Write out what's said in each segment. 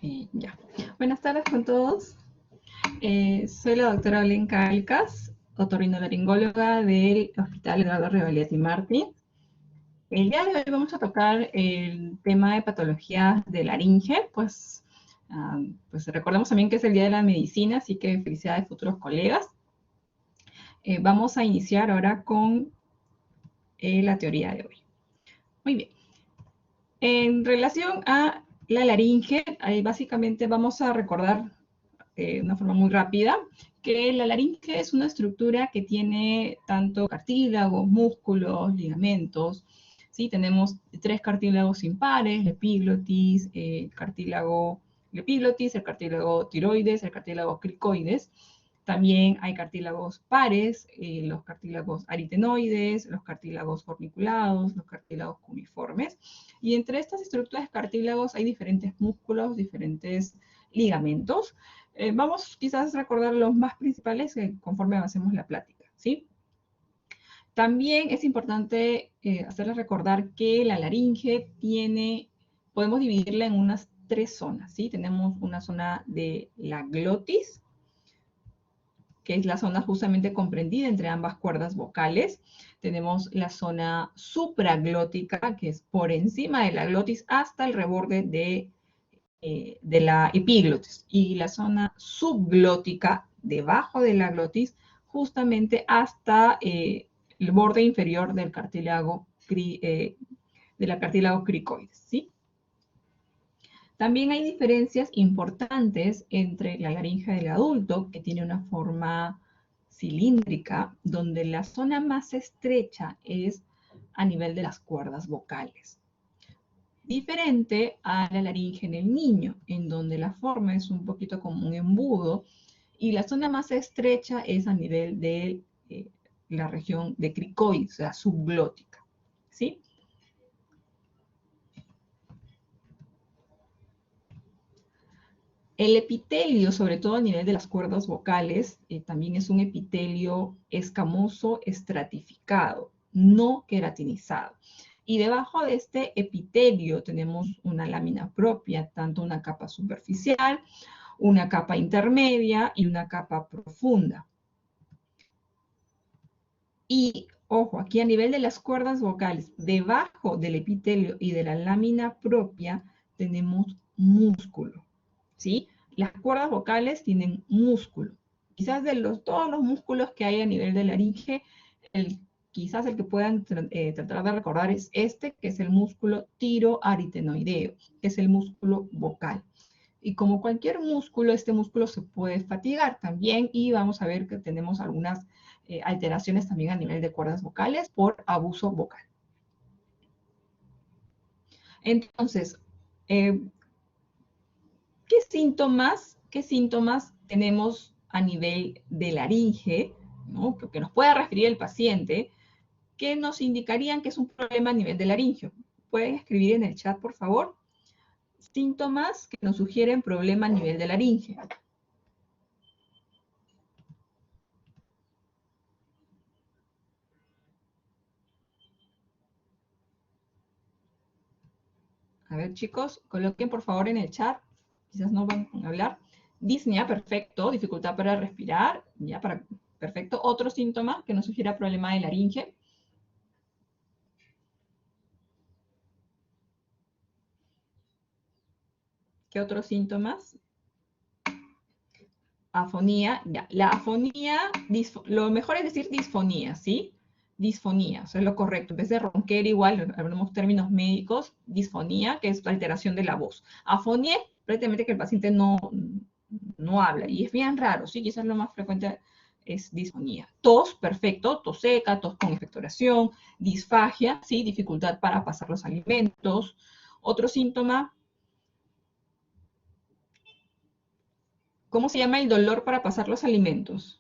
Ya. Buenas tardes con todos. Soy la doctora Belén Calcas, otorrinolaringóloga del Hospital Eduardo Rebolletti Martí. El día de hoy vamos a tocar el tema de patologías de laringe, pues recordemos también que es el Día de la Medicina, así que felicidades futuros colegas. Vamos a iniciar ahora con la teoría de hoy. Muy bien. En relación a la laringe, básicamente vamos a recordar de una forma muy rápida, que la laringe es una estructura que tiene tanto cartílagos, músculos, ligamentos. ¿Sí? Tenemos 3 cartílagos impares, la epiglotis, el cartílago epiglotis, el cartílago tiroides, el cartílago cricoides. También hay cartílagos pares, los cartílagos aritenoides, los cartílagos forniculados, los cartílagos cuneiformes. Y entre estas estructuras de cartílagos hay diferentes músculos, diferentes ligamentos. Vamos quizás a recordar los más principales conforme avancemos la plática, ¿sí? También es importante hacerles recordar que la laringe podemos dividirla en unas 3 zonas, ¿sí? Tenemos una zona de la glotis, que es la zona justamente comprendida entre ambas cuerdas vocales. Tenemos la zona supraglótica, que es por encima de la glotis hasta el reborde de la epiglotis, y la zona subglótica debajo de la glotis, justamente hasta el borde inferior del cartílago, cricoides, ¿sí? También hay diferencias importantes entre la laringe del adulto, que tiene una forma cilíndrica, donde la zona más estrecha es a nivel de las cuerdas vocales. Diferente a la laringe en el niño, en donde la forma es un poquito como un embudo y la zona más estrecha es a nivel de la región de cricoides, o sea, subglótica, ¿sí? El epitelio, sobre todo a nivel de las cuerdas vocales, también es un epitelio escamoso estratificado, no queratinizado. Y debajo de este epitelio tenemos una lámina propia, tanto una capa superficial, una capa intermedia y una capa profunda. Y, ojo, aquí a nivel de las cuerdas vocales, debajo del epitelio y de la lámina propia, tenemos músculo, ¿sí? Las cuerdas vocales tienen músculo. Quizás todos los músculos que hay a nivel de laringe, quizás el que puedan tratar de recordar es este, que es el músculo tiroaritenoideo, que es el músculo vocal. Y como cualquier músculo, este músculo se puede fatigar también y vamos a ver que tenemos algunas alteraciones también a nivel de cuerdas vocales por abuso vocal. Entonces, ¿qué síntomas tenemos a nivel de laringe, ¿no? Que nos pueda referir el paciente, que nos indicarían que es un problema a nivel de laringe? ¿Pueden escribir en el chat, por favor? Síntomas que nos sugieren problema a nivel de laringe. A ver, chicos, coloquen por favor en el chat. Quizás no van a hablar. Disnea, perfecto. Dificultad para respirar. Perfecto. Otro síntoma que nos sugiera problema de laringe. ¿Qué otros síntomas? Afonía. Ya. La afonía, lo mejor es decir disfonía, ¿sí? Disfonía, eso es lo correcto. En vez de ronquera, igual, hablamos términos médicos, disfonía, que es la alteración de la voz. Afonía, prácticamente que el paciente no habla, y es bien raro, ¿sí? Quizás lo más frecuente es disfonía. Tos, perfecto, tos seca, tos con expectoración, disfagia, ¿sí? Dificultad para pasar los alimentos. Otro síntoma, ¿cómo se llama el dolor para pasar los alimentos?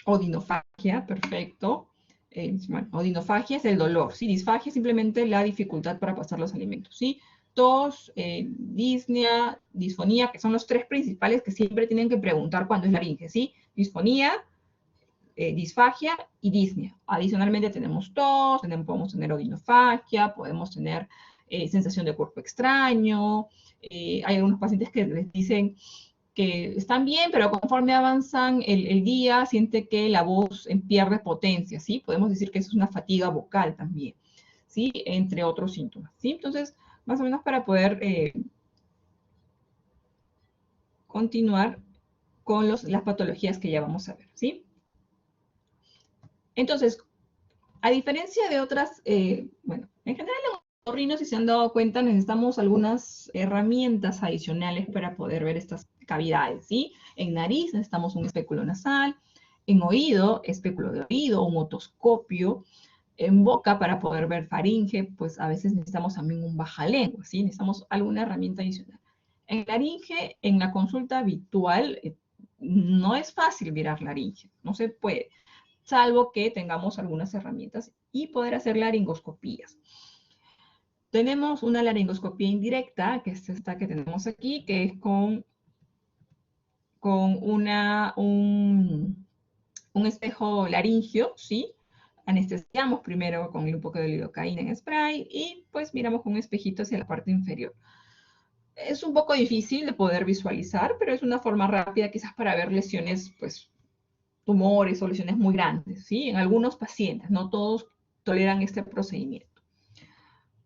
Odinofagia, perfecto. Bueno, odinofagia es el dolor, ¿sí? Disfagia es simplemente la dificultad para pasar los alimentos, ¿sí? Tos, disnea, disfonía, que son los 3 principales que siempre tienen que preguntar cuando es laringe, ¿sí? Disfonía, disfagia y disnea. Adicionalmente tenemos tos, podemos tener odinofagia, podemos tener sensación de cuerpo extraño. Hay algunos pacientes que les dicen que están bien, pero conforme avanzan el día, siente que la voz pierde potencia, ¿sí? Podemos decir que eso es una fatiga vocal también, ¿sí? Entre otros síntomas, ¿sí? Entonces, más o menos para poder continuar con las patologías que ya vamos a ver, ¿sí? Entonces, a diferencia de otras, bueno, en general en otorrino, si se han dado cuenta, necesitamos algunas herramientas adicionales para poder ver estas cavidades, ¿sí? En nariz necesitamos un espéculo nasal, en oído, espéculo de oído, un otoscopio, en boca para poder ver faringe, pues a veces necesitamos también un bajalengua, ¿sí? Necesitamos alguna herramienta adicional. En laringe, en la consulta habitual, no es fácil mirar laringe, no se puede, salvo que tengamos algunas herramientas y poder hacer laringoscopías. Tenemos una laringoscopía indirecta, que es esta que tenemos aquí, que es con un espejo laringio, ¿sí? Anestesiamos primero con un poco de lidocaína en spray y pues miramos con un espejito hacia la parte inferior. Es un poco difícil de poder visualizar, pero es una forma rápida quizás para ver lesiones, pues, tumores o lesiones muy grandes, ¿sí? En algunos pacientes, no todos toleran este procedimiento.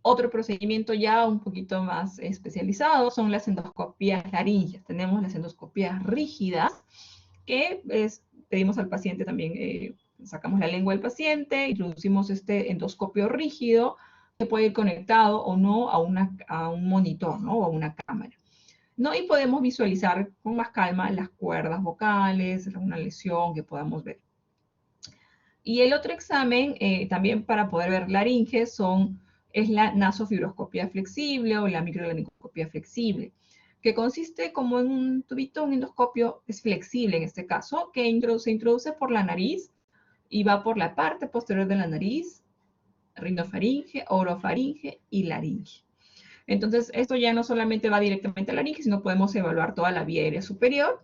Otro procedimiento ya un poquito más especializado son las endoscopías laringeas. Tenemos las endoscopías rígidas, que pedimos al paciente también, sacamos la lengua del paciente, introducimos este endoscopio rígido, que puede ir conectado o no a un monitor, ¿no? O a una cámara, ¿no? Y podemos visualizar con más calma las cuerdas vocales, alguna lesión que podamos ver. Y el otro examen, también para poder ver laringe, es la nasofibroscopía flexible o la microlaringoscopía flexible, que consiste como en un tubito, un endoscopio, es flexible en este caso, que se introduce por la nariz y va por la parte posterior de la nariz, rinofaringe, orofaringe y laringe. Entonces, esto ya no solamente va directamente a la laringe, sino podemos evaluar toda la vía aérea superior,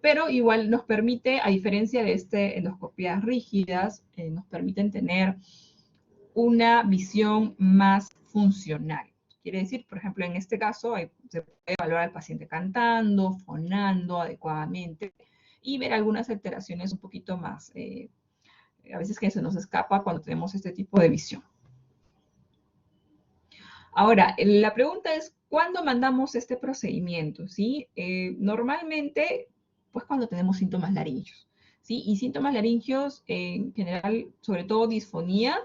pero igual nos permite, a diferencia de endoscopías rígidas, nos permiten tener una visión más funcional. Quiere decir, por ejemplo, en este caso, se puede evaluar al paciente cantando, fonando adecuadamente y ver algunas alteraciones un poquito más, a veces que se nos escapa cuando tenemos este tipo de visión. Ahora, la pregunta es, ¿cuándo mandamos este procedimiento? ¿Sí? Normalmente, pues cuando tenemos síntomas laringios, ¿sí? Y síntomas laringios, en general, sobre todo disfonía,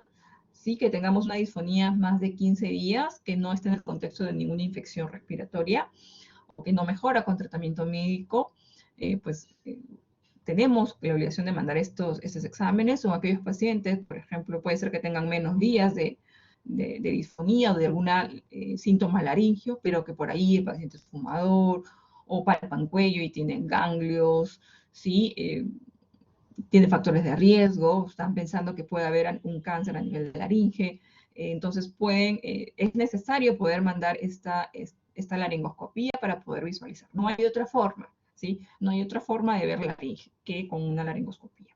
¿sí? Que tengamos una disfonía más de 15 días, que no esté en el contexto de ninguna infección respiratoria, o que no mejora con tratamiento médico, tenemos la obligación de mandar estos exámenes, o aquellos pacientes, por ejemplo, puede ser que tengan menos días de disfonía o de algún síntoma laringio, pero que por ahí el paciente es fumador o palpan cuello y tienen ganglios, ¿sí? Tiene factores de riesgo, están pensando que puede haber un cáncer a nivel de laringe, entonces es necesario poder mandar esta laringoscopía para poder visualizar. No hay otra forma, ¿sí? No hay otra forma de ver la laringe que con una laringoscopía.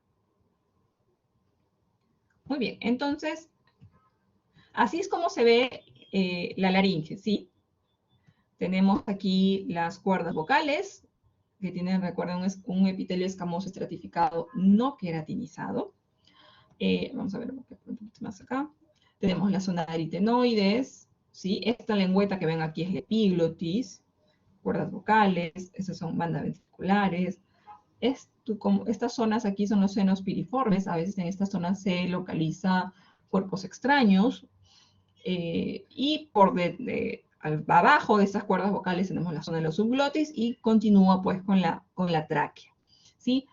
Muy bien, entonces, así es como se ve la laringe, ¿sí? Tenemos aquí las cuerdas vocales, que tienen, recuerden, un epitelio escamoso estratificado no queratinizado. Vamos a ver un poquito más acá. Tenemos la zona de aritenoides, ¿sí? Esta lengüeta que ven aquí es la epiglotis, cuerdas vocales, esas son bandas ventriculares. Estas zonas aquí son los senos piriformes, a veces en estas zonas se localiza cuerpos extraños, y abajo de estas cuerdas vocales tenemos la zona de los subglotis y continúa pues con la tráquea, ¿sí?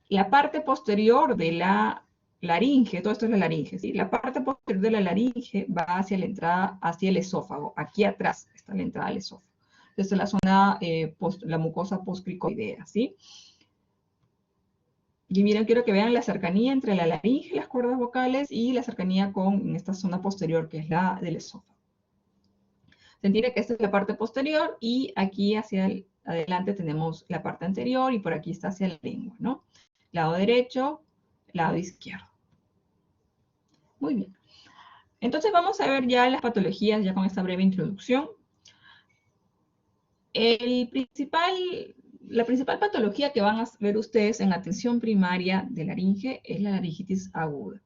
La parte posterior de la laringe, todo esto es la laringe, ¿sí? La parte posterior de la laringe va hacia la entrada, hacia el esófago. Aquí atrás está la entrada al esófago. Esta es la zona, la mucosa postcricoidea, ¿sí? Y miren, quiero que vean la cercanía entre la laringe y las cuerdas vocales y la cercanía con esta zona posterior, que es la del esófago. Se entiende que esta es la parte posterior y aquí hacia adelante tenemos la parte anterior y por aquí está hacia la lengua, ¿no? Lado derecho, lado izquierdo. Muy bien. Entonces vamos a ver ya las patologías, ya con esta breve introducción. La principal patología que van a ver ustedes en atención primaria de laringe es la laringitis aguda.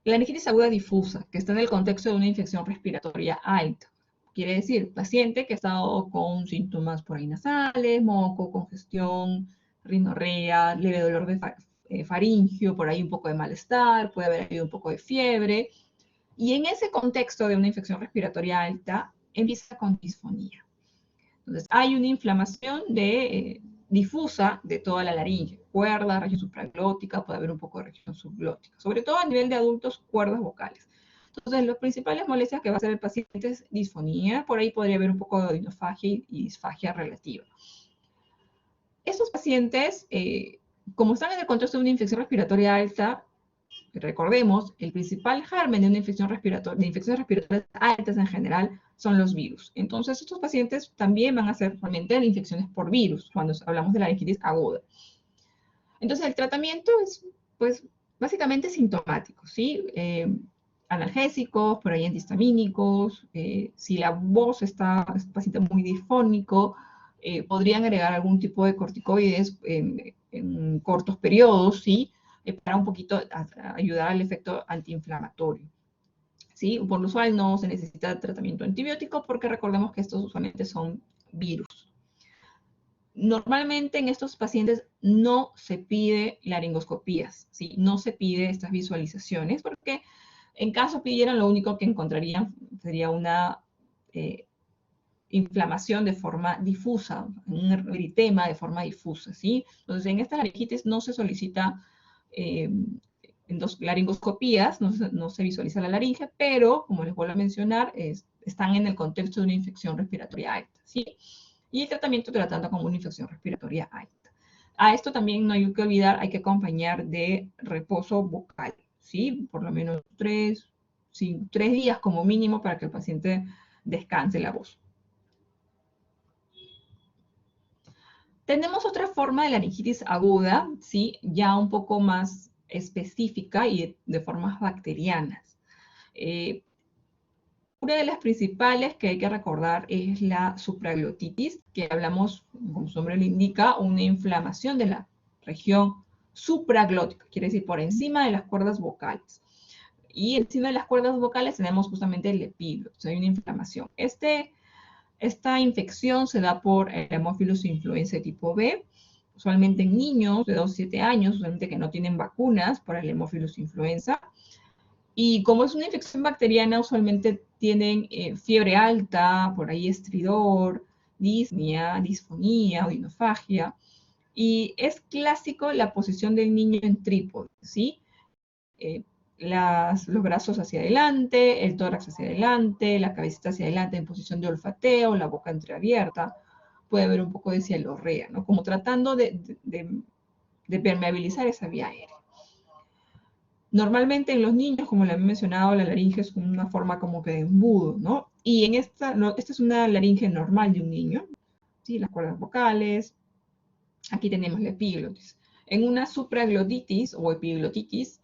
La laringitis aguda difusa, que está en el contexto de una infección respiratoria alta. Quiere decir, paciente que ha estado con síntomas por ahí nasales, moco, congestión, rinorrea, leve dolor de faringio, por ahí un poco de malestar, puede haber habido un poco de fiebre. Y en ese contexto de una infección respiratoria alta, empieza con disfonía. Entonces, hay una inflamación difusa de toda la laringe, cuerda, región supraglótica, puede haber un poco de región subglótica, sobre todo a nivel de adultos, cuerdas vocales. Entonces, las principales molestias que va a hacer el paciente es disfonía, por ahí podría haber un poco de odinofagia y disfagia relativa. Estos pacientes, como están en el contexto de una infección respiratoria alta, recordemos, el principal germen de una infecciones respiratorias altas en general son los virus. Entonces, estos pacientes también van a ser realmente infecciones por virus cuando hablamos de la laringitis aguda. Entonces, el tratamiento es, pues, básicamente sintomático, ¿sí? Analgésicos, por ahí antihistamínicos. Si la voz es un paciente muy disfónico, podrían agregar algún tipo de corticoides en cortos periodos, ¿sí? Para un poquito ayudar al efecto antiinflamatorio. ¿Sí? Por lo usual no se necesita tratamiento antibiótico porque recordemos que estos usualmente son virus. Normalmente en estos pacientes no se pide laringoscopías, ¿sí? No se pide estas visualizaciones porque en caso pidieran lo único que encontrarían sería una inflamación de forma difusa, un eritema de forma difusa, ¿sí? Entonces en esta laringitis no se solicita laringoscopías, no se visualiza la laringe, pero, como les vuelvo a mencionar, están en el contexto de una infección respiratoria alta, ¿sí? Y el tratamiento tratando como una infección respiratoria alta. A esto también no hay que olvidar, hay que acompañar de reposo vocal, ¿sí? Por lo menos 3 días como mínimo para que el paciente descanse la voz. Tenemos otra forma de laringitis aguda, ¿sí? Ya un poco más específica y de formas bacterianas. Una de las principales que hay que recordar es la supraglotitis, que hablamos, como su nombre lo indica, una inflamación de la región supraglótica, quiere decir por encima de las cuerdas vocales. Y encima de las cuerdas vocales tenemos justamente el epiglotis, hay una inflamación. Esta infección se da por el Haemophilus influenzae tipo B, usualmente en niños de 2 a 7 años, usualmente que no tienen vacunas para el Haemophilus influenza. Y como es una infección bacteriana, usualmente tienen fiebre alta, por ahí estridor, disnea, disfonía, odinofagia. Y es clásico la posición del niño en trípode, ¿sí? Los brazos hacia adelante, el tórax hacia adelante, la cabecita hacia adelante en posición de olfateo, la boca entreabierta. Puede haber un poco de cialorrea, ¿no? Como tratando de permeabilizar esa vía aérea. Normalmente en los niños, como le he mencionado, la laringe es una forma como que de embudo, ¿no? Y en esta es una laringe normal de un niño, ¿sí? Las cuerdas vocales. Aquí tenemos la epiglotis. En una supraglottitis o epiglotitis,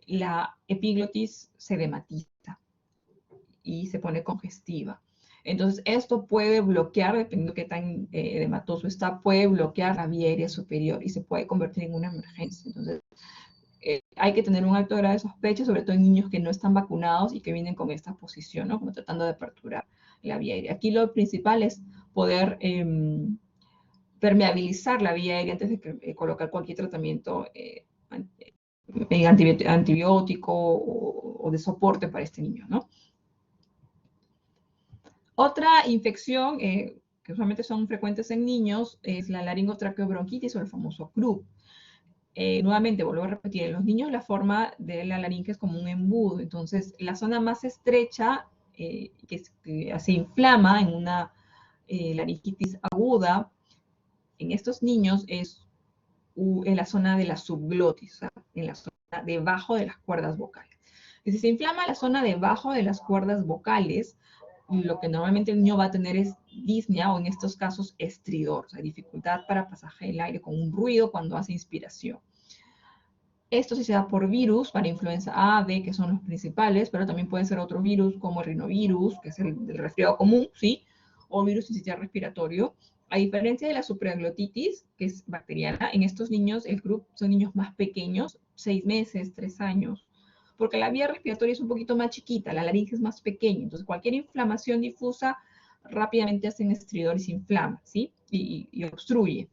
la epiglotis se edematiza y se pone congestiva. Entonces, esto puede bloquear, dependiendo de qué tan edematoso está, puede bloquear la vía aérea superior y se puede convertir en una emergencia. Entonces, hay que tener un alto grado de sospecha, sobre todo en niños que no están vacunados y que vienen con esta posición, ¿no? Como tratando de aperturar la vía aérea. Aquí lo principal es poder permeabilizar la vía aérea antes de colocar cualquier tratamiento antibiótico o de soporte para este niño, ¿no? Otra infección que usualmente son frecuentes en niños es la laringotraqueobronquitis o el famoso CRUB. Nuevamente, vuelvo a repetir, en los niños la forma de la laringe es como un embudo, entonces la zona más estrecha que se inflama en una laringitis aguda en estos niños es en la zona de la subglotis, o sea, en la zona debajo de las cuerdas vocales. Y si se inflama la zona debajo de las cuerdas vocales, lo que normalmente el niño va a tener es disnea o en estos casos estridor, o sea, dificultad para pasaje del aire con un ruido cuando hace inspiración. Esto sí se da por virus, para influenza A, B, que son los principales, pero también pueden ser otros virus como el rinovirus, que es el del resfriado común, ¿sí? O virus sincicial respiratorio. A diferencia de la supraglutitis, que es bacteriana, en estos niños, el grupo son niños más pequeños, 6 meses, 3 años, porque la vía respiratoria es un poquito más chiquita, la laringe es más pequeña, entonces cualquier inflamación difusa rápidamente hacen estridor y se inflama, ¿sí? Y obstruye.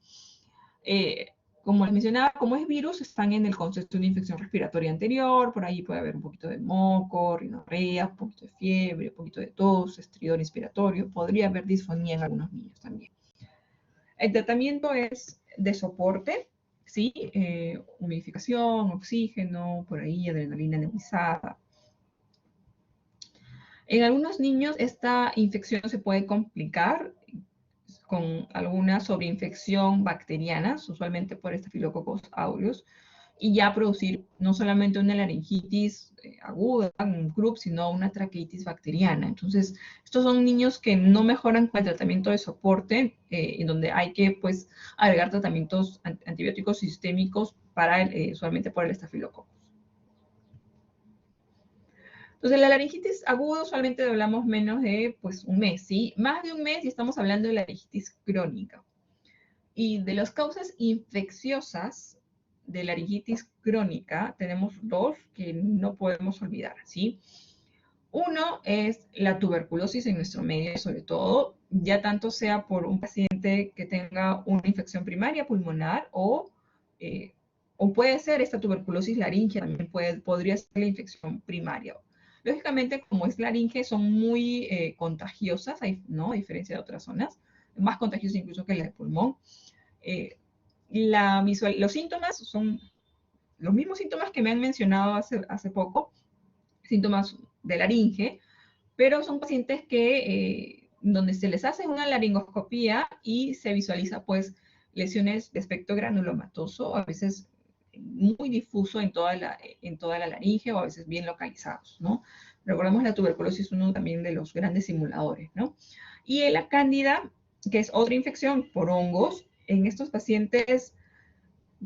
Eh, como les mencionaba, como es virus, están en el concepto de una infección respiratoria anterior, por ahí puede haber un poquito de moco, rinorrea, un poquito de fiebre, un poquito de tos, estridor inspiratorio, podría haber disfonía en algunos niños también. El tratamiento es de soporte, ¿sí? Humidificación, oxígeno, por ahí adrenalina nebulizada. En algunos niños esta infección se puede complicar con alguna sobreinfección bacteriana, usualmente por Staphylococcus aureus, y ya producir no solamente una laringitis aguda, un croup, sino una traqueitis bacteriana. Entonces, estos son niños que no mejoran con el tratamiento de soporte, en donde hay que, pues, agregar tratamientos antibióticos sistémicos para usualmente por el estafilococcus. Entonces, la laringitis aguda usualmente hablamos menos de, pues, un mes, ¿sí? Más de un mes y estamos hablando de laringitis crónica. Y de las causas infecciosas de laringitis crónica, tenemos dos que no podemos olvidar, ¿sí? Uno es la tuberculosis en nuestro medio, sobre todo, ya tanto sea por un paciente que tenga una infección primaria pulmonar o puede ser esta tuberculosis laringea, también podría ser la infección primaria. Lógicamente, como es laringe, son muy contagiosas, ¿no? A diferencia de otras zonas, más contagiosas incluso que la de pulmón. Eh, los síntomas son los mismos síntomas que me han mencionado hace poco, síntomas de laringe, pero son pacientes donde se les hace una laringoscopía y se visualiza pues lesiones de aspecto granulomatoso, a veces muy difuso en toda la laringe o a veces bien localizados, ¿no? Recordemos la tuberculosis es uno también de los grandes simuladores, ¿no? Y la cándida, que es otra infección por hongos, en estos pacientes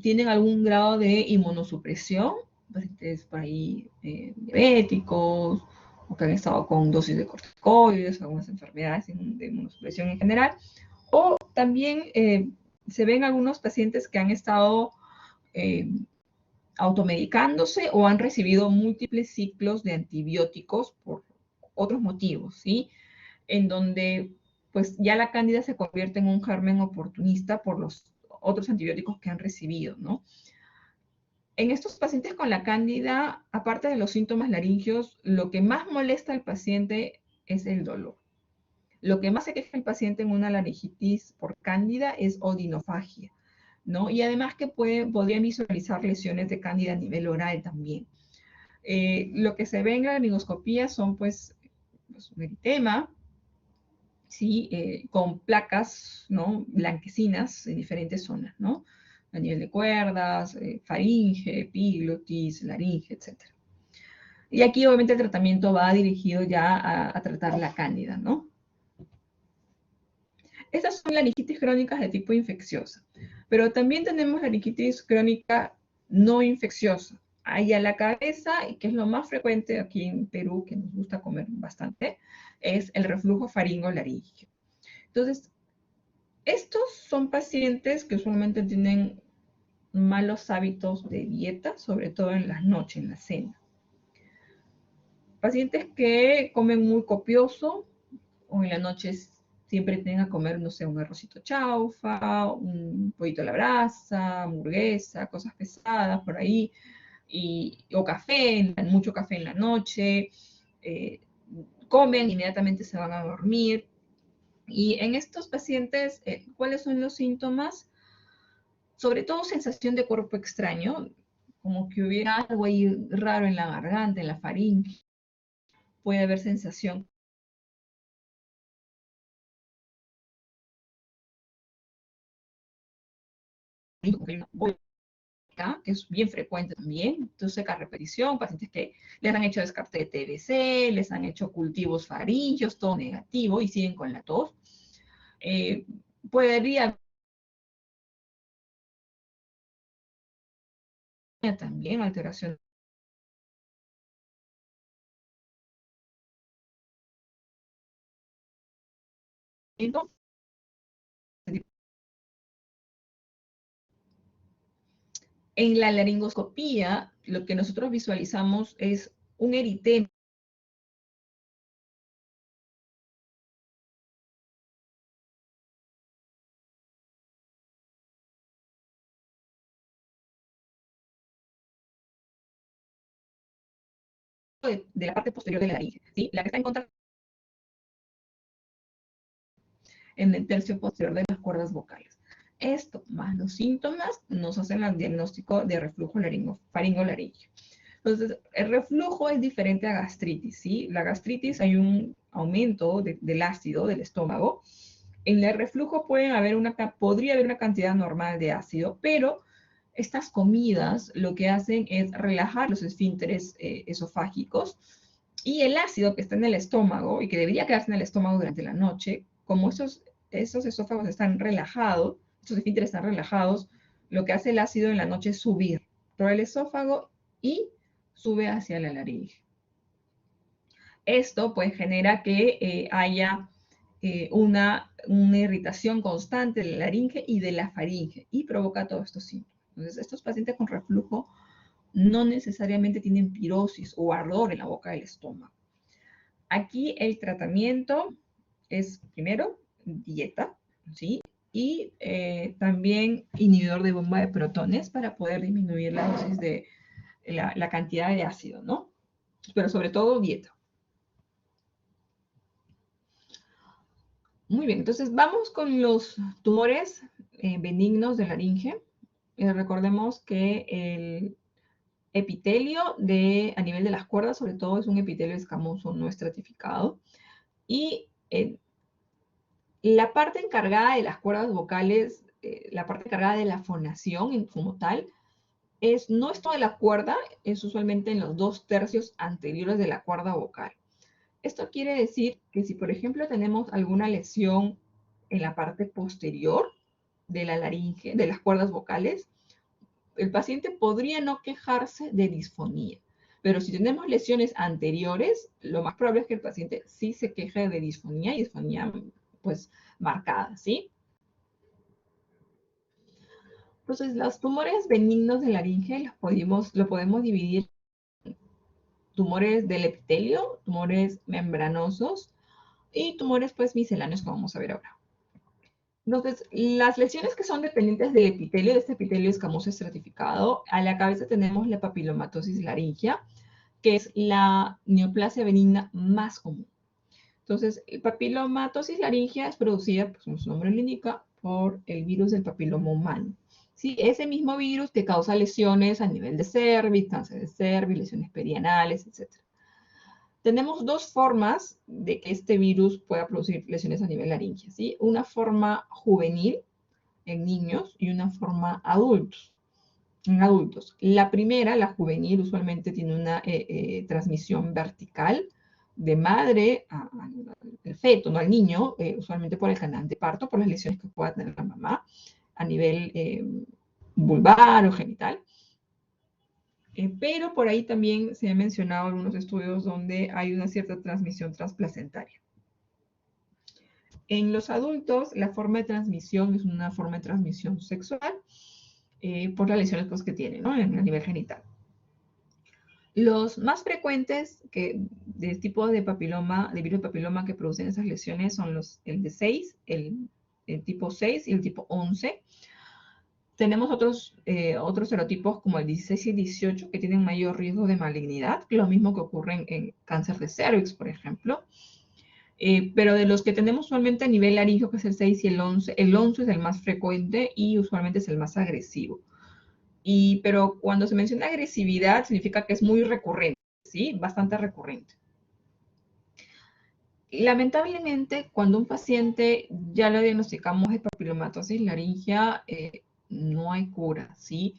tienen algún grado de inmunosupresión, pacientes por ahí diabéticos, o que han estado con dosis de corticoides, algunas enfermedades de inmunosupresión en general, o también se ven algunos pacientes que han estado eh, automedicándose o han recibido múltiples ciclos de antibióticos por otros motivos, ¿sí? En donde pues ya la cándida se convierte en un germen oportunista por los otros antibióticos que han recibido, ¿no? En estos pacientes con la cándida, aparte de los síntomas laringios, lo que más molesta al paciente es el dolor. Lo que más se queja el paciente en una laringitis por cándida es odinofagia, ¿no? Y además que podrían visualizar lesiones de cándida a nivel oral también. Lo que se ve en la laringoscopía son, pues un eritema, ¿sí? Con placas, ¿no? Blanquecinas en diferentes zonas, ¿no? A nivel de cuerdas, faringe, epiglotis, laringe, etc. Y aquí obviamente el tratamiento va dirigido ya a tratar la cándida, ¿no? Estas son laringitis crónicas de tipo infecciosa, pero también tenemos laringitis crónica no infecciosa. Ahí a la cabeza, y que es lo más frecuente aquí en Perú, que nos gusta comer bastante, es el reflujo faringolaríngeo. Entonces, estos son pacientes que usualmente tienen malos hábitos de dieta, sobre todo en las noches, en la cena. Pacientes que comen muy copioso o en la noche siempre tienen a comer, no sé, un arrocito chaufa, un pollito a la brasa, hamburguesa, cosas pesadas por ahí, o café, mucho café en la noche, comen, inmediatamente se van a dormir. Y en estos pacientes, ¿cuáles son los síntomas? Sobre todo sensación de cuerpo extraño, como que hubiera algo ahí raro en la garganta, en la faringe. Puede haber sensación que es bien frecuente también, entonces a repetición, pacientes que les han hecho descarte de TBC, les han hecho cultivos faringios, todo negativo y siguen con la tos. Podría también alteración. En la laringoscopía, lo que nosotros visualizamos es un eritema de la parte posterior de la laringe, ¿sí? La que está en contra en el tercio posterior de las cuerdas vocales. Esto, más los síntomas, nos hacen el diagnóstico de reflujo faringolaringio. Entonces, el reflujo es diferente a gastritis, ¿sí? La gastritis hay un aumento del ácido del estómago. En el reflujo podría haber una cantidad normal de ácido, pero estas comidas lo que hacen es relajar los esfínteres esofágicos y el ácido que está en el estómago y que debería quedarse en el estómago durante la noche, como esos esófagos están relajados, estos esfínteres están relajados, lo que hace el ácido en la noche es subir por el esófago y sube hacia la laringe. Esto pues genera que haya una irritación constante de la laringe y de la faringe y provoca todos estos síntomas. Entonces, estos pacientes con reflujo no necesariamente tienen pirosis o ardor en la boca del estómago. Aquí el tratamiento es, primero, dieta, ¿sí? Y también inhibidor de bomba de protones para poder disminuir la dosis de la cantidad de ácido, ¿no? Pero sobre todo dieta. Muy bien, entonces vamos con los tumores benignos de laringe. Recordemos que el epitelio a nivel de las cuerdas, sobre todo, es un epitelio escamoso no estratificado. Y la parte encargada de las cuerdas vocales, la parte encargada de la fonación como tal, no es toda la cuerda, es usualmente en los 2/3 anteriores de la cuerda vocal. Esto quiere decir que si, por ejemplo, tenemos alguna lesión en la parte posterior de la laringe, de las cuerdas vocales, el paciente podría no quejarse de disfonía. Pero si tenemos lesiones anteriores, lo más probable es que el paciente sí se queje de disfonía, y disfonía pues marcada, ¿sí? Entonces, los tumores benignos de laringe lo podemos dividir en tumores del epitelio, tumores membranosos y tumores pues misceláneos, como vamos a ver ahora. Entonces, las lesiones que son dependientes del epitelio, de este epitelio escamoso estratificado, a la cabeza tenemos la papilomatosis laringea, que es la neoplasia benigna más común. Entonces, el papilomatosis laringea es producida, pues, como su nombre lo indica, por el virus del papiloma humano. Sí, ese mismo virus que causa lesiones a nivel de cervix, cáncer de cervix, lesiones perianales, etc. Tenemos dos formas de que este virus pueda producir lesiones a nivel laringea, ¿sí? Una forma juvenil en niños y una forma en adultos. La primera, la juvenil, usualmente tiene una transmisión vertical de madre al feto, no al niño, usualmente por el canal de parto, por las lesiones que pueda tener la mamá a nivel vulvar o genital. Pero por ahí también se han mencionado algunos estudios donde hay una cierta transmisión transplacentaria. En los adultos, la forma de transmisión es una forma de transmisión sexual por las lesiones pues, que tienen, ¿no? A nivel genital. Los más frecuentes de tipo de papiloma, de virus de papiloma que producen esas lesiones son el de 6, el tipo 6 y el tipo 11. Tenemos otros serotipos como el 16 y el 18 que tienen mayor riesgo de malignidad, lo mismo que ocurre en cáncer de cervix, por ejemplo. Pero de los que tenemos usualmente a nivel laríngeo, que es el 6 y el 11 es el más frecuente y usualmente es el más agresivo. Pero cuando se menciona agresividad, significa que es muy recurrente, ¿sí? Bastante recurrente. Lamentablemente, cuando un paciente ya le diagnosticamos de papilomatosis laringea, no hay cura, ¿sí?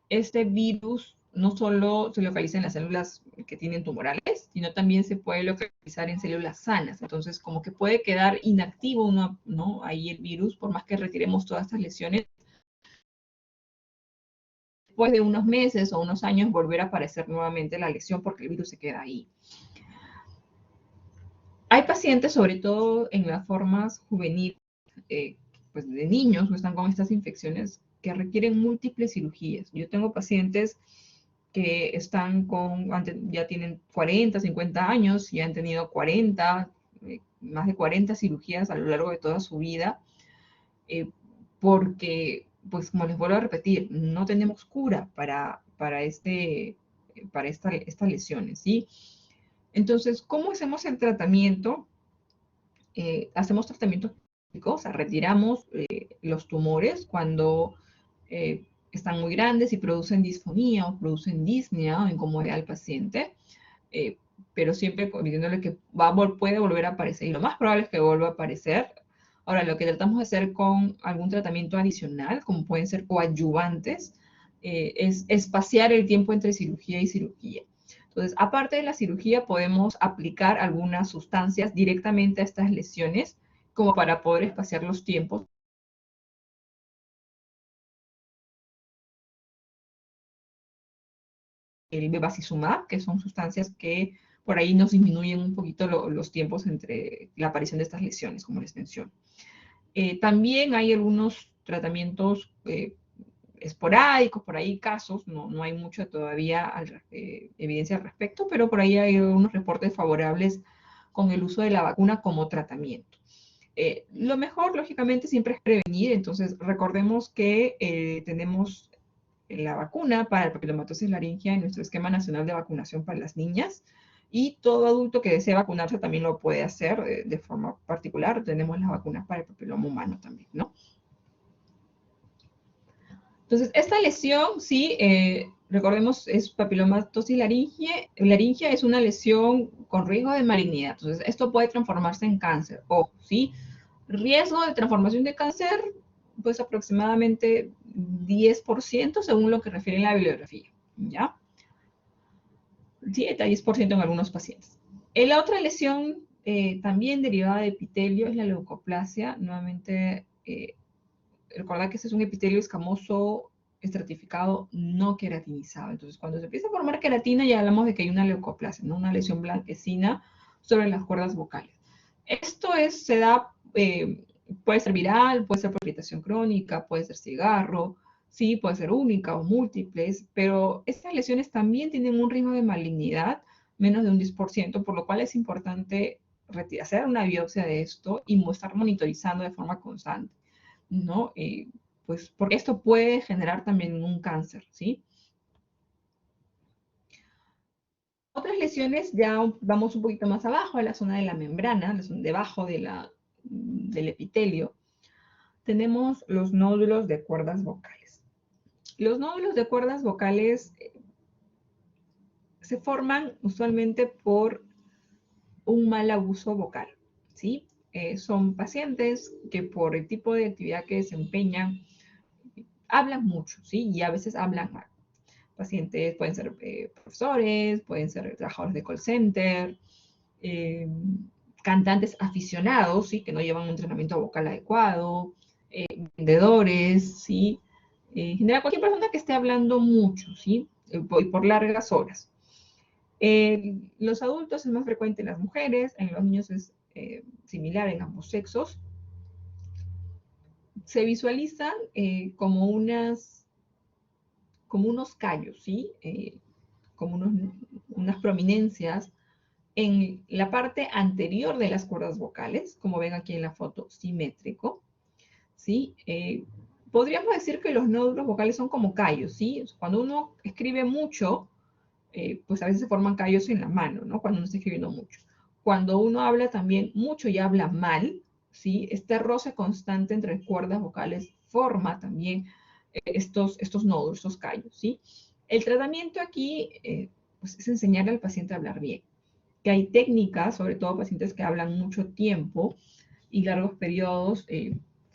Este virus no solo se localiza en las células que tienen tumorales, sino también se puede localizar en células sanas. Entonces, como que puede quedar inactivo, ¿no? Ahí el virus, por más que retiremos todas estas lesiones, después de unos meses o unos años volver a aparecer nuevamente la lesión porque el virus se queda ahí. Hay pacientes, sobre todo en las formas juveniles, pues de niños que están con estas infecciones que requieren múltiples cirugías. Yo tengo pacientes que están ya tienen 40, 50 años y han tenido 40, más de 40 cirugías a lo largo de toda su vida, porque, pues como les vuelvo a repetir, no tenemos cura para estas lesiones, ¿sí? Entonces, ¿cómo hacemos el tratamiento? Hacemos tratamientos quirúrgicos, o sea, retiramos los tumores cuando están muy grandes y producen disfonía o producen disnea o incomodidad al paciente, eh, pero siempre diciéndole que puede volver a aparecer y lo más probable es que vuelva a aparecer. Ahora, lo que tratamos de hacer con algún tratamiento adicional, como pueden ser coadyuvantes, es espaciar el tiempo entre cirugía y cirugía. Entonces, aparte de la cirugía, podemos aplicar algunas sustancias directamente a estas lesiones, como para poder espaciar los tiempos. El bevacizumab, que son sustancias que por ahí nos disminuyen un poquito los tiempos entre la aparición de estas lesiones, como les menciono. También hay algunos tratamientos esporádicos, por ahí casos, no hay mucha todavía evidencia al respecto, pero por ahí hay unos reportes favorables con el uso de la vacuna como tratamiento. Lo mejor, lógicamente, siempre es prevenir, entonces recordemos que tenemos la vacuna para el papilomatosis laringia en nuestro esquema nacional de vacunación para las niñas, y todo adulto que desee vacunarse también lo puede hacer de forma particular. Tenemos las vacunas para el papiloma humano también, ¿no? Entonces, esta lesión, sí, recordemos, es papilomatosis laringia es una lesión con riesgo de malignidad. Entonces, esto puede transformarse en cáncer. O, sí, riesgo de transformación de cáncer, pues aproximadamente 10% según lo que refiere la bibliografía, ¿ya? Sí, hasta 10% en algunos pacientes. La otra lesión también derivada de epitelio es la leucoplasia. Nuevamente, recordad que este es un epitelio escamoso estratificado no queratinizado. Entonces, cuando se empieza a formar queratina, ya hablamos de que hay una leucoplasia, ¿no? Una lesión blanquecina sobre las cuerdas vocales. Esto se da, puede ser viral, puede ser por irritación crónica, puede ser cigarro, sí, puede ser única o múltiples, pero estas lesiones también tienen un riesgo de malignidad, menos de un 10%, por lo cual es importante hacer una biopsia de esto y estar monitorizando de forma constante, ¿no? Pues porque esto puede generar también un cáncer, ¿sí? Otras lesiones, ya vamos un poquito más abajo, a la zona de la membrana, debajo del epitelio, tenemos los nódulos de cuerdas vocales. Los nódulos de cuerdas vocales se forman usualmente por un mal abuso vocal, ¿sí? Son pacientes que por el tipo de actividad que desempeñan, hablan mucho, ¿sí? Y a veces hablan mal. Pacientes pueden ser profesores, pueden ser trabajadores de call center, eh, cantantes aficionados, ¿sí? Que no llevan un entrenamiento vocal adecuado, vendedores, ¿sí? En general, cualquier persona que esté hablando mucho, ¿sí? Y por largas horas. Los adultos es más frecuente en las mujeres, en los niños es similar en ambos sexos. Se visualizan como unos callos, ¿sí? Como unas prominencias en la parte anterior de las cuerdas vocales, como ven aquí en la foto, simétrico, ¿sí? Podríamos decir que los nódulos vocales son como callos, ¿sí? Cuando uno escribe mucho, pues a veces se forman callos en la mano, ¿no? Cuando uno está escribiendo mucho. Cuando uno habla también mucho y habla mal, ¿sí? Este roce constante entre cuerdas vocales forma también estos nódulos, estos callos, ¿sí? El tratamiento aquí pues es enseñarle al paciente a hablar bien, que hay técnicas, sobre todo pacientes que hablan mucho tiempo y largos periodos,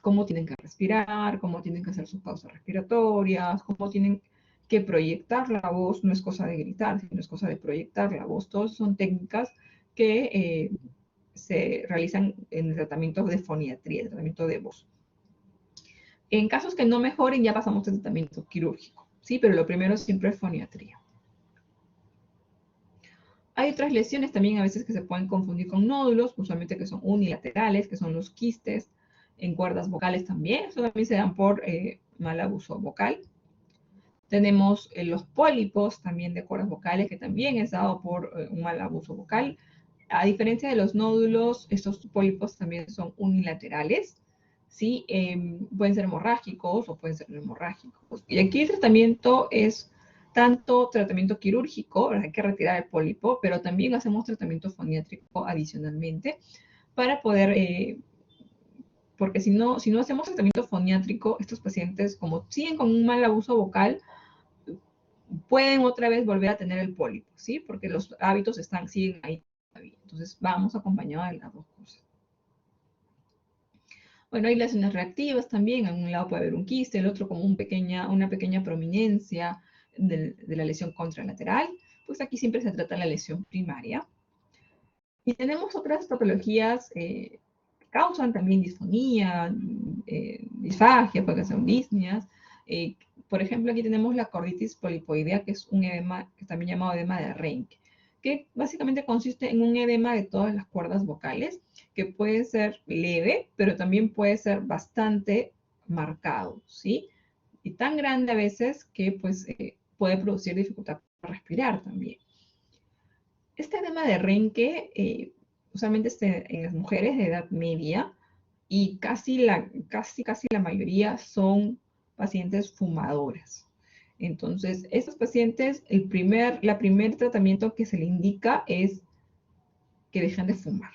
cómo tienen que respirar, cómo tienen que hacer sus pausas respiratorias, cómo tienen que proyectar la voz, no es cosa de gritar, sino es cosa de proyectar la voz. Todas son técnicas que se realizan en el tratamiento de foniatría, el tratamiento de voz. En casos que no mejoren, ya pasamos al tratamiento quirúrgico, ¿sí? Pero lo primero siempre es foniatría. Hay otras lesiones también a veces que se pueden confundir con nódulos, usualmente que son unilaterales, que son los quistes, en cuerdas vocales también, eso también se dan por mal abuso vocal. Tenemos los pólipos también de cuerdas vocales, que también es dado por un mal abuso vocal. A diferencia de los nódulos, estos pólipos también son unilaterales, ¿sí? Pueden ser hemorrágicos o pueden ser no hemorrágicos. Y aquí el tratamiento es tanto tratamiento quirúrgico, hay que retirar el pólipo, pero también hacemos tratamiento foniátrico adicionalmente para poder, porque si no hacemos tratamiento foniátrico, estos pacientes, como siguen con un mal abuso vocal, pueden otra vez volver a tener el pólipo, ¿sí? Porque los hábitos siguen ahí todavía. Entonces, vamos acompañados de las dos cosas. Bueno, hay lesiones reactivas también. En un lado puede haber un quiste, el otro como una pequeña prominencia de la lesión contralateral. Pues aquí siempre se trata la lesión primaria. Y tenemos otras patologías que causan también disfonía, disfagia, puede ser disnias. Por ejemplo, aquí tenemos la corditis polipoidea, que es un edema, también llamado edema de Reinke, que básicamente consiste en un edema de todas las cuerdas vocales, que puede ser leve, pero también puede ser bastante marcado, ¿sí? Y tan grande a veces que pues, puede producir dificultad para respirar también. Este edema de Reinke usualmente en las mujeres de edad media y casi la mayoría son pacientes fumadoras. Entonces, estos pacientes, la primer tratamiento que se le indica es que dejen de fumar,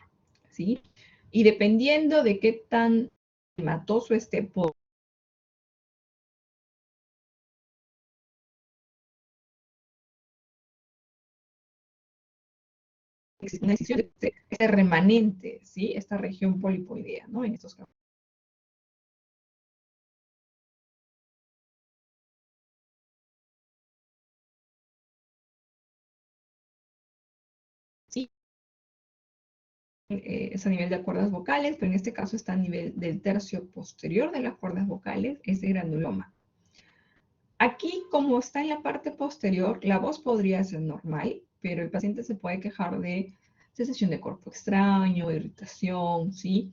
¿sí? Y dependiendo de qué tan hematoso esté, existe una decisión de este remanente, ¿sí? Esta región polipoidea, ¿no? En estos casos. Sí, es a nivel de cuerdas vocales, pero en este caso está a nivel del tercio posterior de las cuerdas vocales, ese granuloma. Aquí, como está en la parte posterior, la voz podría ser normal, pero el paciente se puede quejar de sensación de cuerpo extraño, irritación, ¿sí?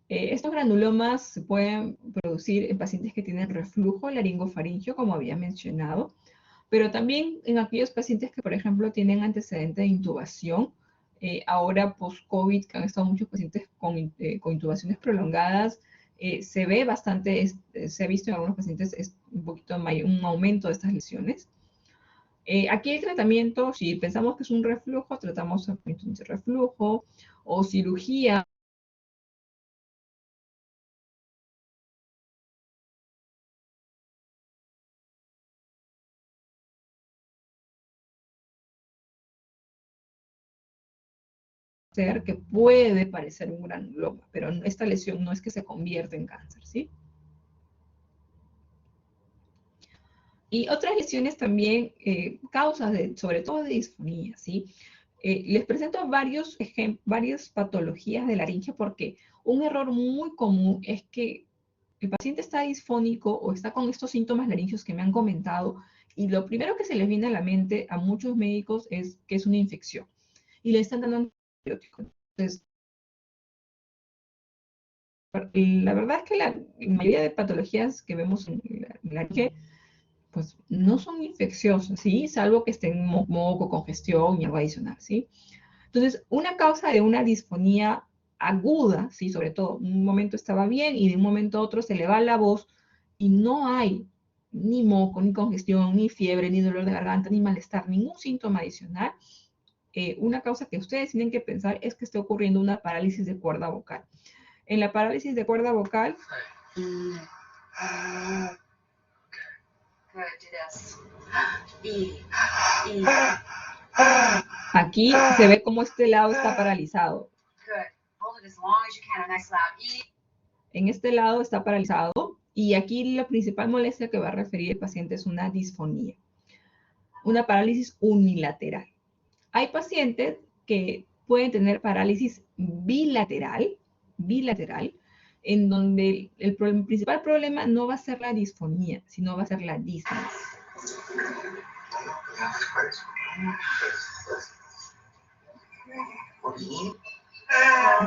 Estos granulomas se pueden producir en pacientes que tienen reflujo laringofaringio, como había mencionado, pero también en aquellos pacientes que, por ejemplo, tienen antecedente de intubación, ahora post-COVID, que han estado muchos pacientes con intubaciones prolongadas, se ve bastante, se ha visto en algunos pacientes un poquito un aumento de estas lesiones. Aquí el tratamiento, si pensamos que es un reflujo, tratamos de reflujo o cirugía. Que puede parecer un granuloma, pero esta lesión no es que se convierta en cáncer, ¿sí? Y otras lesiones también, causas sobre todo de disfonía, ¿sí? Les presento varias patologías de laringe porque un error muy común es que el paciente está disfónico o está con estos síntomas laringios que me han comentado y lo primero que se les viene a la mente a muchos médicos es que es una infección y le están dando antibióticos. Entonces, la verdad es que la mayoría de patologías que vemos en la laringe pues no son infecciosas, ¿sí? Salvo que estén moco, congestión y algo adicional, ¿sí? Entonces, una causa de una disfonía aguda, ¿sí? Sobre todo, un momento estaba bien y de un momento a otro se le va la voz y no hay ni moco, ni congestión, ni fiebre, ni dolor de garganta, ni malestar, ningún síntoma adicional. Una causa que ustedes tienen que pensar es que esté ocurriendo una parálisis de cuerda vocal. En la parálisis de cuerda vocal, aquí se ve cómo este lado está paralizado. En este lado está paralizado y aquí la principal molestia que va a referir el paciente es una disfonía, una parálisis unilateral. Hay pacientes que pueden tener parálisis bilateral, en donde el principal problema no va a ser la disfonía, sino va a ser la disnea.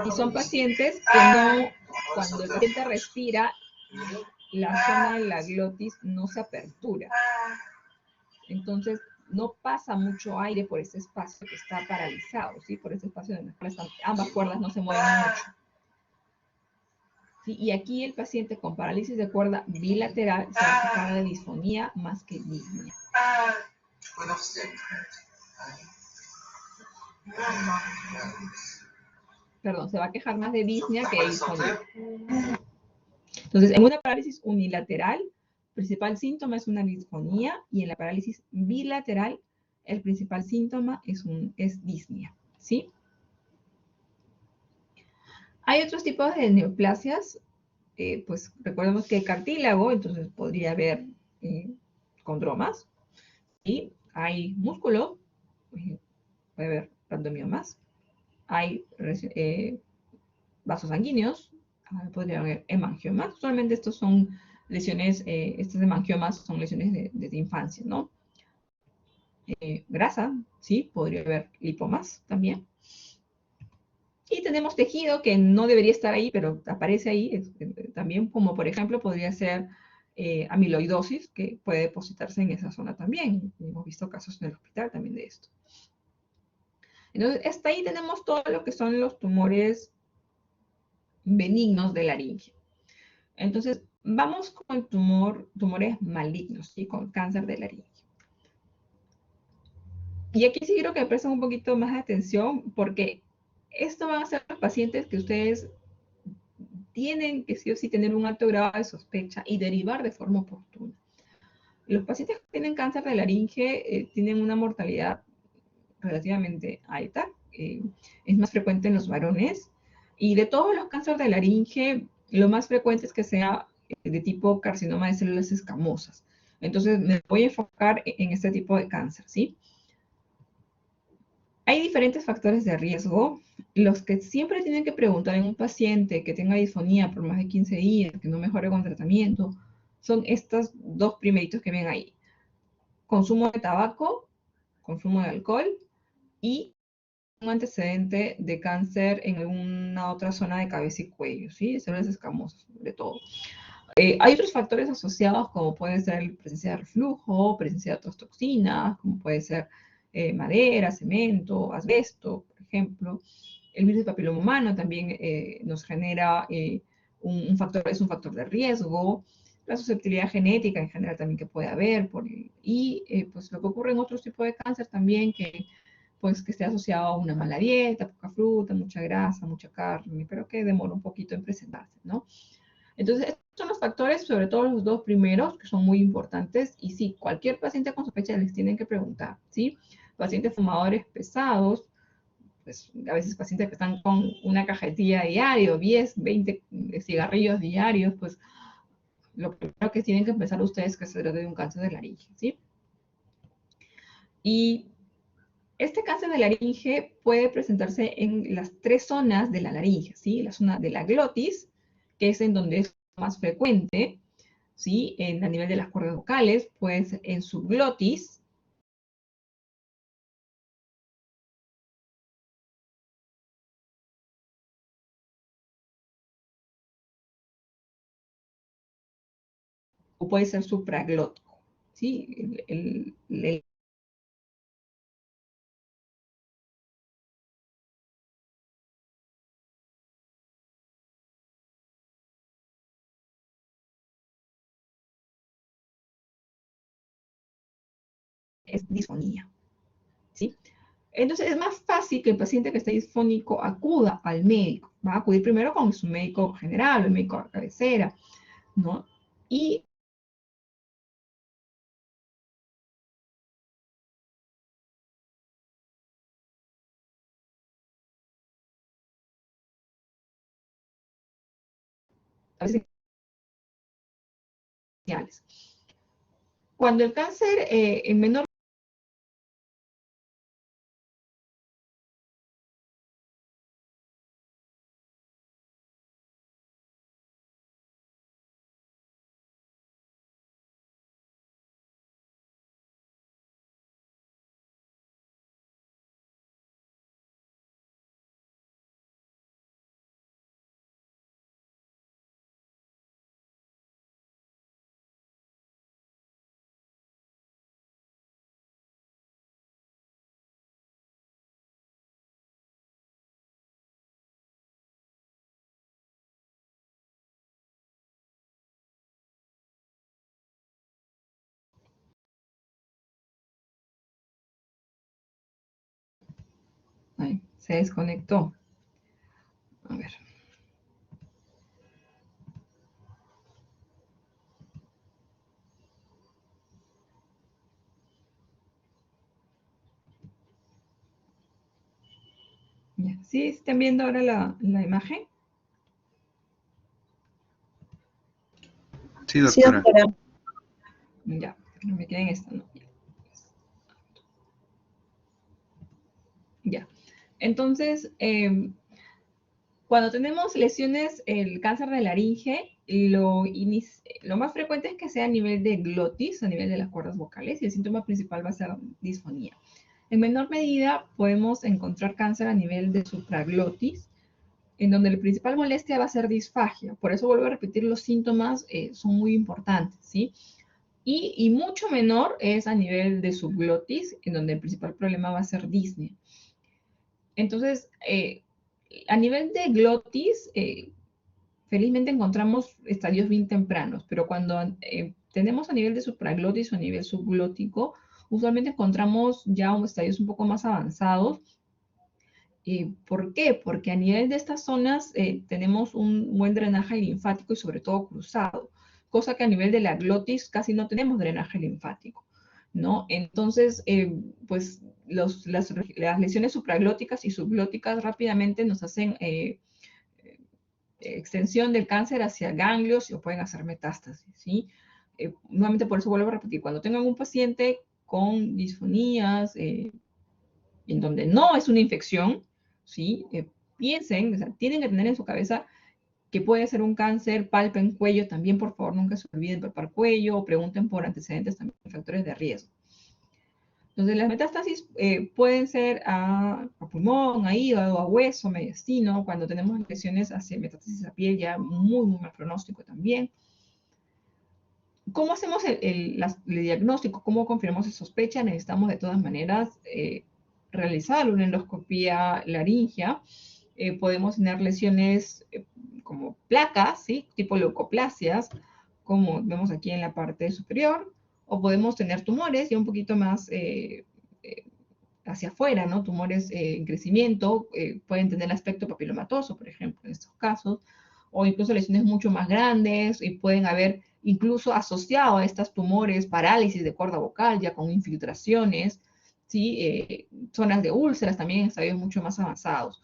Y son pacientes que no, cuando el paciente respira, la zona de la glotis no se apertura. Entonces, no pasa mucho aire por ese espacio que está paralizado, ¿sí? Por ese espacio donde ambas cuerdas no se mueven mucho. ¿Sí? Y aquí el paciente con parálisis de cuerda bilateral se va a quejar de disfonía más que disnea. Perdón, se va a quejar más de disnea que de disfonía. Entonces, en una parálisis unilateral, el principal síntoma es una disfonía, y en la parálisis bilateral, el principal síntoma es disnea, ¿sí? Hay otros tipos de neoplasias, pues recordemos que hay cartílago, entonces podría haber condromas, y hay músculo, puede haber randomiomas, hay vasos sanguíneos, podría haber hemangiomas. Usualmente estos son lesiones, estos hemangiomas son lesiones de infancia, ¿no? Grasa, ¿sí? Podría haber lipomas también. Y tenemos tejido que no debería estar ahí, pero aparece ahí también, como por ejemplo podría ser amiloidosis, que puede depositarse en esa zona también. Hemos visto casos en el hospital también de esto. Entonces, hasta ahí tenemos todo lo que son los tumores benignos de laringe. Entonces, vamos con tumores malignos, ¿sí? Con cáncer de laringe. Y aquí sí quiero que presten un poquito más de atención, porque esto van a ser los pacientes que ustedes tienen que sí o sí tener un alto grado de sospecha y derivar de forma oportuna. Los pacientes que tienen cáncer de laringe tienen una mortalidad relativamente alta, es más frecuente en los varones, y de todos los cánceres de laringe, lo más frecuente es que sea de tipo carcinoma de células escamosas. Entonces, me voy a enfocar en este tipo de cáncer, ¿sí? Hay diferentes factores de riesgo. Los que siempre tienen que preguntar en un paciente que tenga disfonía por más de 15 días, que no mejore con tratamiento, son estos dos primeritos que ven ahí. Consumo de tabaco, consumo de alcohol y un antecedente de cáncer en alguna otra zona de cabeza y cuello, ¿sí? Células escamosas, sobre todo. Hay otros factores asociados, como puede ser la presencia de reflujo, presencia de otras toxinas, como puede ser madera, cemento, asbesto, por ejemplo. El virus del papiloma humano también nos genera un factor, es un factor de riesgo. La susceptibilidad genética en general también que puede haber. Pues lo que ocurre en otros tipos de cáncer también, pues que esté asociado a una mala dieta, poca fruta, mucha grasa, mucha carne, pero que demora un poquito en presentarse, ¿no? Entonces, estos son los factores, sobre todo los dos primeros, que son muy importantes. Y sí, cualquier paciente con sospecha les tienen que preguntar, ¿sí? Pacientes fumadores pesados, pues a veces pacientes que están con una cajetilla diario, 10, 20 cigarrillos diarios, pues lo primero que tienen que empezar ustedes es que se trata de un cáncer de laringe, ¿sí? Y este cáncer de laringe puede presentarse en las tres zonas de la laringe, ¿sí? La zona de la glotis, que es en donde es más frecuente, ¿sí? A nivel de las cuerdas vocales, pues en subglotis, o puede ser supraglótico, ¿sí? Es disfonía, ¿sí? Entonces es más fácil que el paciente que esté disfónico acuda al médico. Va a acudir primero con su médico general, el médico de cabecera, ¿no? Y a veces cuando el cáncer en menor Ay, se desconectó. A ver. Ya. ¿Sí están viendo ahora la imagen? Sí, Sí, doctora. doctora. Ya, no me queden esta, no. Ya. Entonces, cuando tenemos lesiones, el cáncer de laringe, lo más frecuente es que sea a nivel de glotis, a nivel de las cuerdas vocales, y el síntoma principal va a ser disfonía. En menor medida, podemos encontrar cáncer a nivel de supraglotis, en donde la principal molestia va a ser disfagia. Por eso vuelvo a repetir, los síntomas son muy importantes, ¿sí? Y mucho menor es a nivel de subglotis, en donde el principal problema va a ser disnea. Entonces, a nivel de glotis, felizmente encontramos estadios bien tempranos, pero cuando tenemos a nivel de supraglotis o a nivel subglótico, usualmente encontramos ya estadios un poco más avanzados. ¿Por qué? Porque a nivel de estas zonas tenemos un buen drenaje linfático y sobre todo cruzado, cosa que a nivel de la glotis casi no tenemos drenaje linfático, ¿no? Entonces, pues las lesiones supraglóticas y subglóticas rápidamente nos hacen extensión del cáncer hacia ganglios o pueden hacer metástasis, ¿sí? Nuevamente por eso vuelvo a repetir, cuando tengan un paciente con disfonías, en donde no es una infección, ¿sí? Piensen, o sea, tienen que tener en su cabeza que puede ser un cáncer, palpen cuello, también por favor nunca se olviden palpar cuello, o pregunten por antecedentes también, factores de riesgo. Entonces las metástasis pueden ser a pulmón, a hígado, a hueso, mediastino, cuando tenemos lesiones hacia metástasis a piel ya muy, muy mal pronóstico también. ¿Cómo hacemos el diagnóstico? ¿Cómo confirmamos esa sospecha? Necesitamos de todas maneras realizar una endoscopía laringea. Podemos tener lesiones como placas, ¿sí? Tipo leucoplasias, como vemos aquí en la parte superior, o podemos tener tumores ya un poquito más hacia afuera, ¿no? Tumores en crecimiento, pueden tener aspecto papilomatoso, por ejemplo, en estos casos, o incluso lesiones mucho más grandes, y pueden haber incluso asociado a estos tumores parálisis de cuerda vocal, ya con infiltraciones, ¿sí? Zonas de úlceras también en estadios mucho más avanzados.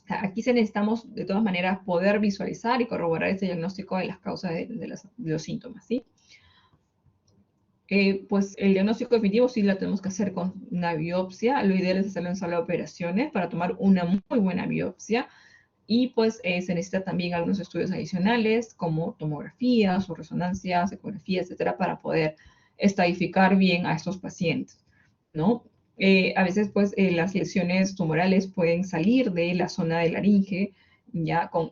Aquí se necesitamos, de todas maneras, poder visualizar y corroborar este diagnóstico de las causas de los síntomas, ¿sí? Pues el diagnóstico definitivo sí lo tenemos que hacer con una biopsia. Lo ideal es hacerlo en sala de operaciones para tomar una muy buena biopsia. Y pues se necesita también algunos estudios adicionales como tomografías o resonancias, ecografías, etcétera, para poder estadificar bien a estos pacientes, ¿no? A veces pues las lesiones tumorales pueden salir de la zona de laringe ya con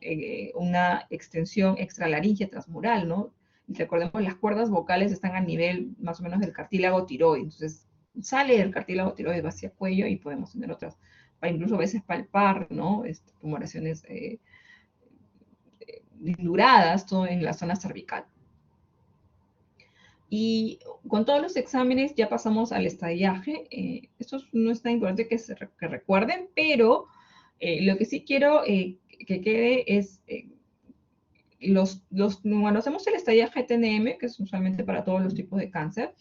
una extensión extralaringea transmural, ¿no? Y recordemos, las cuerdas vocales están a nivel más o menos del cartílago tiroide, entonces sale del cartílago tiroide hacia el cuello y podemos tener otras, para incluso a veces palpar, ¿no? Tumoraciones induradas, todo en la zona cervical. Y con todos los exámenes ya pasamos al estadiaje. Esto no es tan importante que recuerden, pero lo que sí quiero que quede es cuando hacemos el estadiaje TNM, que es usualmente para todos los tipos de cáncer,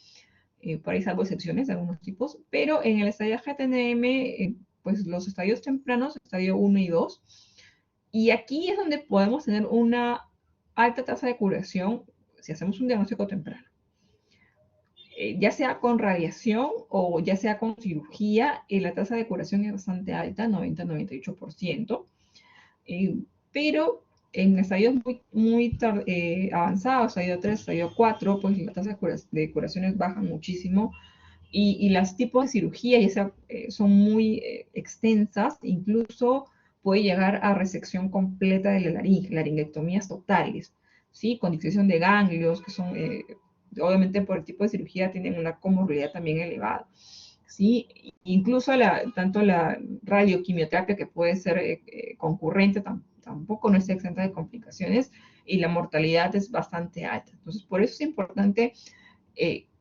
por ahí salvo excepciones de algunos tipos, pero en el estadiaje TNM, pues los estadios tempranos, estadio 1 y 2, y aquí es donde podemos tener una alta tasa de curación si hacemos un diagnóstico temprano. Ya sea con radiación o ya sea con cirugía, la tasa de curación es bastante alta, 90-98%, pero en estadios muy avanzados, estadio 3, estadio 4, pues la tasa de curaciones baja muchísimo y las tipos de cirugía ya sea, son muy extensas, incluso puede llegar a resección completa de la laringe, laringectomías totales, ¿sí? Con disección de ganglios, que son, obviamente por el tipo de cirugía, tienen una comorbilidad también elevada, ¿sí? Incluso tanto la radioquimioterapia, que puede ser concurrente, tampoco no está exenta de complicaciones, y la mortalidad es bastante alta. Entonces, por eso es importante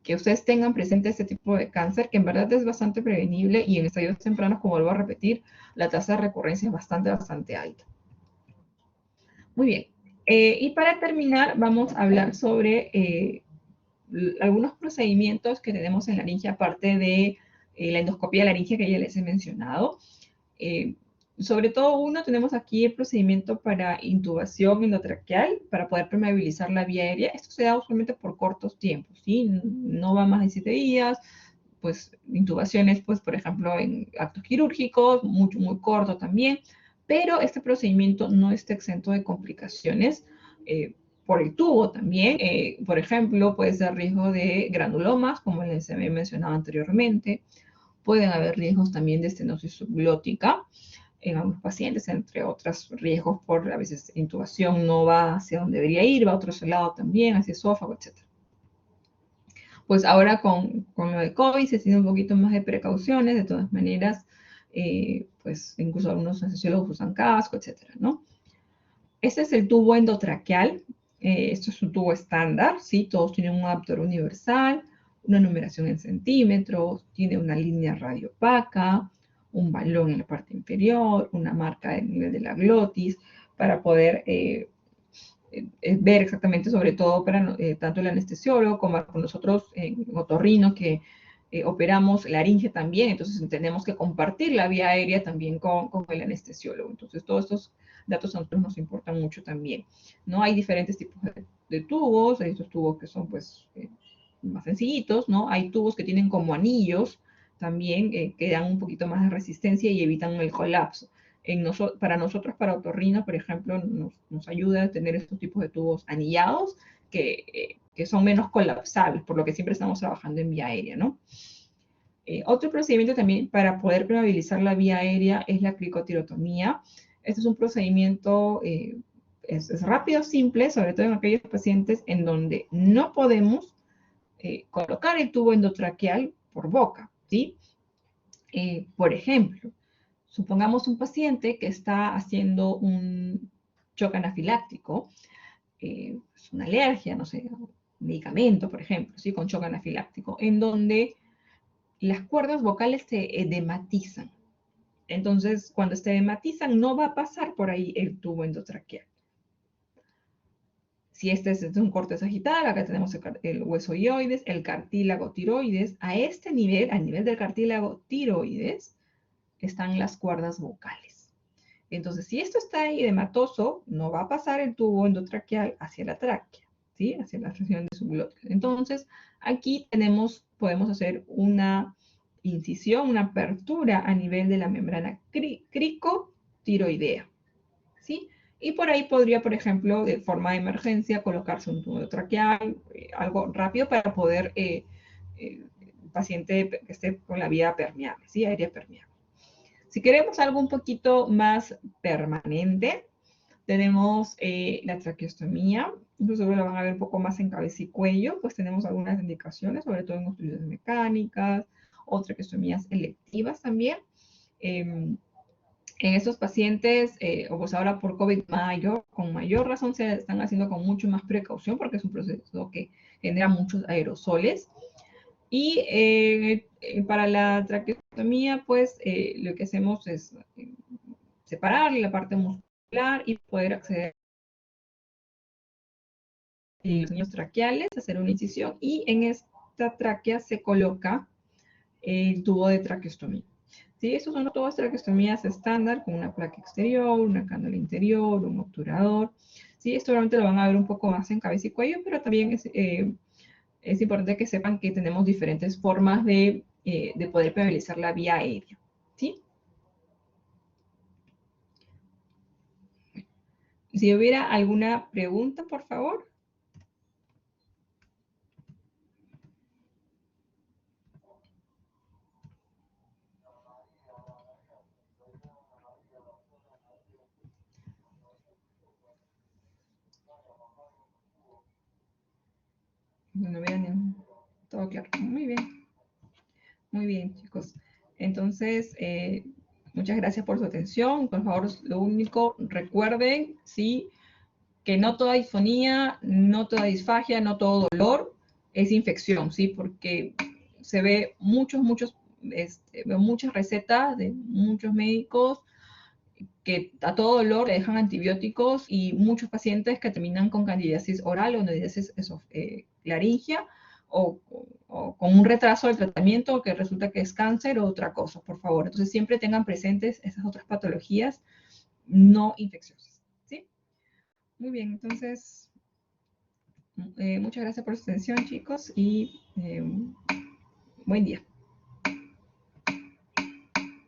que ustedes tengan presente este tipo de cáncer, que en verdad es bastante prevenible y en estadios tempranos, como vuelvo a repetir, la tasa de recurrencia es bastante alta. Muy bien. Y para terminar, vamos a hablar sobre algunos procedimientos que tenemos en laringe, aparte de la endoscopia de laringe que ya les he mencionado. Sobre todo uno, tenemos aquí el procedimiento para intubación endotraqueal para poder permeabilizar la vía aérea. Esto se da usualmente por cortos tiempos, ¿sí? No va más de 7 días. Pues intubaciones, pues por ejemplo, en actos quirúrgicos, muy corto también. Pero este procedimiento no está exento de complicaciones por el tubo también. Por ejemplo, puede ser riesgo de granulomas, como les había mencionado anteriormente. Pueden haber riesgos también de estenosis subglótica en algunos pacientes, entre otros riesgos por a veces intubación no va hacia donde debería ir, va a otro lado también, hacia esófago, etc. Pues ahora con lo de COVID se tiene un poquito más de precauciones, de todas maneras, pues incluso algunos anestesiólogos usan casco, etc., ¿no? Este es el tubo endotraqueal. Esto es un tubo estándar, ¿sí? Todos tienen un adaptador universal, una numeración en centímetros, tiene una línea radiopaca, un balón en la parte inferior, una marca del nivel de la glotis, para poder ver exactamente, sobre todo para tanto el anestesiólogo como con nosotros en otorrino, que operamos laringe también, entonces tenemos que compartir la vía aérea también con el anestesiólogo. Entonces, todos estos datos a nosotros nos importan mucho también. ¿No? Hay diferentes tipos de tubos, hay estos tubos que son pues más sencillitos, ¿no? Hay tubos que tienen como anillos también, que dan un poquito más de resistencia y evitan el colapso. Para nosotros, para otorrino, por ejemplo, nos ayuda a tener estos tipos de tubos anillados que son menos colapsables, por lo que siempre estamos trabajando en vía aérea, ¿no? Otro procedimiento también para poder probabilizar la vía aérea es la cricotirotomía. Este es un procedimiento, es rápido, simple, sobre todo en aquellos pacientes en donde no podemos colocar el tubo endotraqueal por boca, ¿sí? Por ejemplo, supongamos un paciente que está haciendo un shock anafiláctico, es una alergia, no sé, un medicamento, por ejemplo, ¿sí? Con shock anafiláctico, en donde las cuerdas vocales se edematizan. Entonces, cuando se edematizan, no va a pasar por ahí el tubo endotraqueal. Si este es un corte sagital, acá tenemos el hueso ioides, el cartílago tiroides. A este nivel, al nivel del cartílago tiroides, están las cuerdas vocales. Entonces, si esto está edematoso, no va a pasar el tubo endotraqueal hacia la tráquea, ¿sí? Hacia la región de subglótica. Entonces, aquí podemos hacer una incisión, una apertura a nivel de la membrana cricotiroidea, ¿sí? Y por ahí podría, por ejemplo, de forma de emergencia, colocarse un tubo traqueal, algo rápido para poder el paciente que esté con la vía permeable, ¿sí? Aérea permeable. Si queremos algo un poquito más permanente, tenemos la traqueostomía. Incluso lo van a ver un poco más en cabeza y cuello, pues tenemos algunas indicaciones, sobre todo en obstrucciones mecánicas, o traqueostomías electivas también. En estos pacientes, o pues ahora por COVID mayor, con mayor razón se están haciendo con mucho más precaución porque es un proceso que genera muchos aerosoles. Y para la traqueostomía, pues lo que hacemos es separar la parte muscular y poder acceder a los niños traqueales, hacer una incisión y en esta tráquea se coloca el tubo de traqueostomía. ¿Sí? Estos son todas traqueostomías estándar con una placa exterior, una cánula interior, un obturador. ¿Sí? Esto realmente lo van a ver un poco más en cabeza y cuello, pero también es importante que sepan que tenemos diferentes formas de poder permeabilizar la vía aérea. ¿Sí? Si hubiera alguna pregunta, por favor. No vean todo claro. Muy bien, chicos. Entonces, muchas gracias por su atención. Por favor, lo único, recuerden, sí, que no toda disfonía, no toda disfagia, no todo dolor es infección, ¿sí? Porque se ve veo muchas recetas de muchos médicos que a todo dolor le dejan antibióticos y muchos pacientes que terminan con candidiasis oral o candidiasis laringia o con un retraso del tratamiento que resulta que es cáncer o otra cosa, por favor. Entonces siempre tengan presentes esas otras patologías no infecciosas, ¿sí? Muy bien, entonces muchas gracias por su atención, chicos, y buen día.